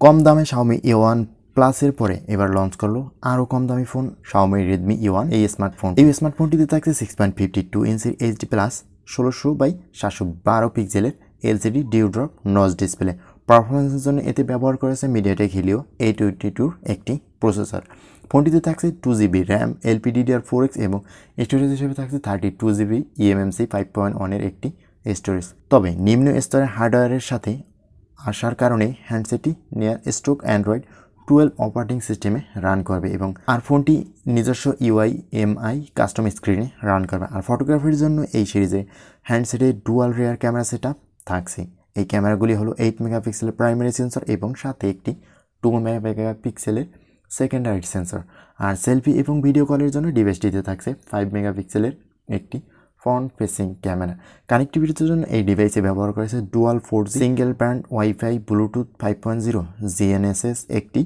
কম দামে xiaomi A1 প্লাসের পরে এবার লঞ্চ করলো আরও কম দামি ফোন xiaomi Redmi A1 এই স্মার্টফোন। এই স্মার্টফোনটিতে থাকছে 6.52 ইঞ্চির HD প্লাস 1600x712 পিক্সেলের LCD ডিউড্রপ নচ ডিসপ্লে। পারফরমেন্সের জন্য এতে ব্যবহার করেছে মিডিয়াটেক হিলিও A22 একটি প্রসেসর। ফোনটিতে থাকছে 2GB র্যাম LPDDR4X এবং স্টোরেজ হিসেবে থাকছে 32GB eMMC 5.1 এর একটি স্টোরেজ। তবে নিম্ন স্তরের হার্ডওয়্যারের সাথে আসার কারণে হ্যান্ডসেটটি নিয়ার স্টক অ্যান্ড্রয়েড 12 অপারেটিং সিস্টেমে রান করবে এবং ফোনটি নিজস্ব UIMI কাস্টম স্ক্রিনে রান করবে। আর ফটোগ্রাফির জন্য এই সিরিজে হ্যান্ডসেটে ডুয়াল রিয়ার ক্যামেরা সেটআপ থাকছে। এই ক্যামেরাগুলি হলো 8 মেগাপিক্সেলের প্রাইমারি সেন্সর এবং সাথে একটি 2 মেগাপিক্সেলের সেকেন্ডারি সেন্সর। আর সেলফি এবং ভিডিও কলের জন্য ডিভাইসটিতে থাকছে 5 মেগাপিক্সেলের একটি ফ্রন্ট ফেসিং ক্যামেরা। কানেক্টিভিটির জন্য এই ডিভাইসে ব্যবহার করেছে dual 4G single band wifi Bluetooth 5.0 GNSS একটি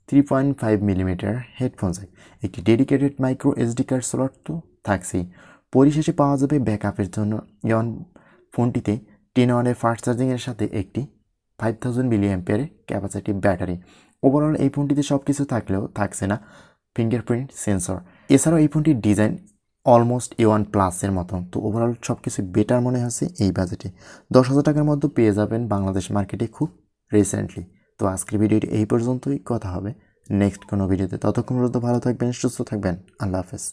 3.5 মিলিমিটার হেডফোন জ্যাক, একটি dedicated micro SD card slot তো থাকছেই। পরিশেষে পাওয়া যাবে ব্যাকআপের জন্য A1 ফোনটিতে 10 ওয়াটের ফাস্ট চার্জিংয়ের সাথে একটি 5000 mAh ক্যাপাসিটি ব্যাটারি। ওভারঅল এই ফোনটিতে সব কিছু থাকলেও থাকছে না ফিঙ্গারপ্রিন্ট সেন্সর। এছাড়াও এই ফোনটির ডিজাইন অলমোস্ট A1 প্লাসের মতো। তো ওভারঅল সব কিছু বেটার মনে হচ্ছে এই বাজেটে। 10,000 টাকার মধ্যে পেয়ে যাবেন বাংলাদেশ মার্কেটে খুব রিসেন্টলি। তো আজকের ভিডিওটি এই পর্যন্তই, কথা হবে নেক্সট কোনো ভিডিওতে। ততক্ষণ পর্যন্ত ভালো থাকবেন, সুস্থ থাকবেন। আল্লাহ হাফেজ।